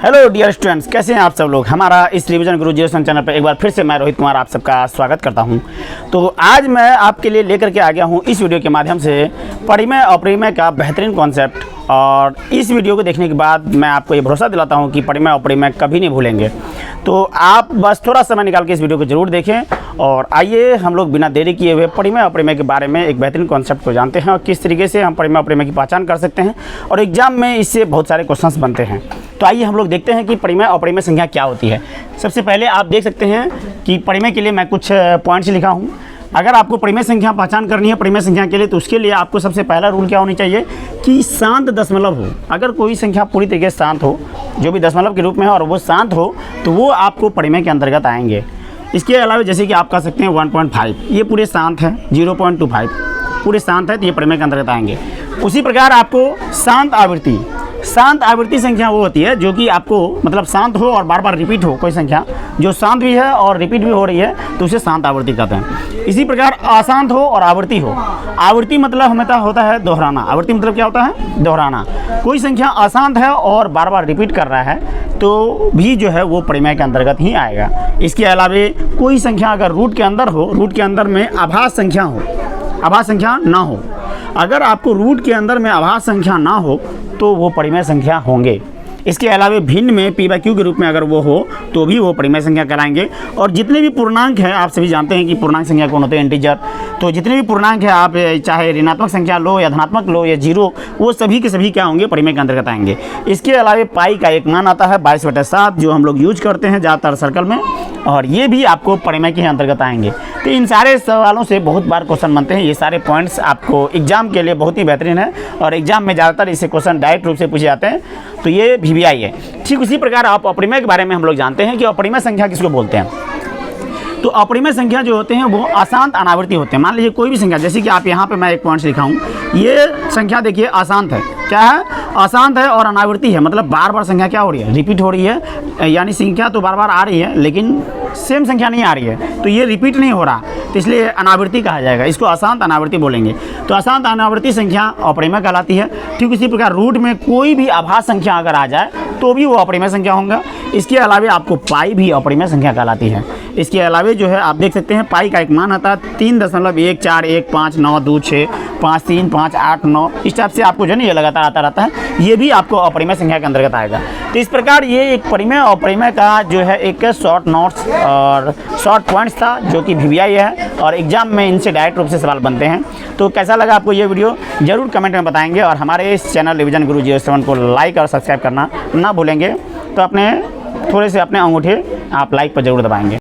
Hello dear students, कैसे हैं आप सब लोग। हमारा इस रिवीजन गुरु जीरो चैनल पर एक बार फिर से मैं रोहित कुमार आप सबका स्वागत करता हूं। तो आज मैं आपके लिए लेकर के आ गया हूं इस वीडियो के माध्यम से परिमेय अपरिमेय का बेहतरीन कॉन्सेप्ट। और इस वीडियो को देखने के बाद मैं आपको ये भरोसा दिलाता हूं कि परिमेय अपरिमेय कभी नहीं भूलेंगे। तो आप बस थोड़ा समय निकाल के इस वीडियो को ज़रूर देखें और आइए हम लोग बिना देरी किए हुए परिमेय अपरिमेय के बारे में एक बेहतरीन कॉन्सेप्ट को जानते हैं और किस तरीके से हम परिमेय अपरिमेय की पहचान कर सकते हैं और एग्जाम में इससे बहुत सारे क्वेश्चंस बनते हैं। तो आइए हम लोग देखते हैं कि परिमेय अपरिमेय संख्या क्या होती है। सबसे पहले आप देख सकते हैं कि परिमेय के लिए मैं कुछ पॉइंट्स लिखा हूँ। अगर आपको परिमेय संख्या पहचान करनी है परिमेय संख्या के लिए, तो उसके लिए आपको सबसे पहला रूल क्या होनी चाहिए कि शांत दशमलव हो। अगर कोई संख्या पूरी तरीके से शांत हो, जो भी दशमलव के रूप में है और वो शांत हो, तो वो आपको परिमेय के अंतर्गत आएंगे। इसके अलावा जैसे कि आप कह सकते हैं 1.5, ये पूरे शांत है। 0.25 पूरे शांत है, तो ये परिमेय के अंतर्गत आएंगे। उसी प्रकार आपको शांत आवृत्ति संख्या वो होती है जो कि आपको मतलब शांत हो और बार बार रिपीट हो। कोई संख्या जो शांत भी है और रिपीट भी हो रही है तो उसे शांत आवृत्ति कहते हैं। इसी प्रकार अशांत हो और आवृत्ति हो। आवृत्ति मतलब हमेशा होता है दोहराना। आवृत्ति मतलब क्या होता है? दोहराना। कोई संख्या अशांत है और बार बार रिपीट कर रहा है तो भी जो है वो परिमेय के अंतर्गत ही आएगा। इसके अलावा कोई संख्या अगर रूट के अंदर हो, रूट के अंदर में आभास संख्या हो, आभास संख्या ना हो, अगर आपको रूट के अंदर में आभास संख्या ना हो तो वो परिमेय संख्या होंगे। इसके अलावा भिन्न में p/q के रूप में अगर वो हो तो भी वो परिमेय संख्या कहलाएंगे। और जितने भी पूर्णांक हैं, आप सभी जानते हैं कि पूर्णांक संख्या कौन होते हैं? इंटीजर। तो जितने भी पूर्णांक हैं, आप चाहे ऋणात्मक संख्या लो या धनात्मक लो या जीरो, वो सभी के सभी क्या होंगे? परिमेय के अंतर्गत आएंगे। इसके अलावा पाई का एक मान आता है 22/7 जो हम लोग यूज करते हैं ज़्यादातर सर्कल में, और ये भी आपको परिमेय के अंतर्गत आएंगे। तो इन सारे सवालों से बहुत बार क्वेश्चन बनते हैं। ये सारे पॉइंट्स आपको एग्जाम के लिए बहुत ही बेहतरीन है और एग्जाम में ज़्यादातर इससे क्वेश्चन डायरेक्ट रूप से पूछे जाते हैं। तो ये VVI है। ठीक उसी प्रकार आप अपरिमेय के बारे में हम लोग जानते हैं कि अपरिमेय संख्या किसको बोलते हैं। तो अपरिमेय संख्या जो होते हैं वो अशांत अनावृत्ति होते हैं। मान लीजिए कोई भी संख्या, जैसे कि आप यहाँ पे मैं एक पॉइंट लिखा हूँ, ये संख्या देखिए अशांत है। क्या है? अशांत है और अनावृत्ति है। मतलब बार बार संख्या क्या हो रही है? रिपीट हो रही है। यानी संख्या तो बार बार आ रही है लेकिन सेम संख्या नहीं आ रही है, तो ये रिपीट नहीं हो रहा, तो इसलिए अनावृत्ति कहा जाएगा। इसको अशांत अनावृत्ति बोलेंगे। तो अशांत अनावृत्ति संख्या अपरिमेय कहलाती है। ठीक इसी प्रकार रूट में कोई भी आभास संख्या अगर आ जाए तो भी वो अपरिमेय संख्या होगा। इसके अलावा आपको पाई भी अपरिमेय संख्या कहलाती है। इसके अलावा जो है आप देख सकते हैं पाई का एक मान आता है 3.14159265358 इस टाइप से आपको जो है ये लगातार आता रहता है। ये भी आपको अपरिमेय संख्या के अंतर्गत आएगा। तो इस प्रकार ये एक परिमेय अपरिमेय का जो है एक शॉर्ट नोट्स और शॉर्ट पॉइंट्स था जो कि VVI है और एग्जाम में इनसे डायरेक्ट रूप से सवाल बनते हैं। तो कैसा लगा आपको ये वीडियो ज़रूर कमेंट में बताएंगे और हमारे इस चैनल रिवीजन गुरु 07 को लाइक और सब्सक्राइब करना ना भूलेंगे। तो अपने थोड़े से अपने अंगूठे आप लाइक पर ज़रूर दबाएंगे।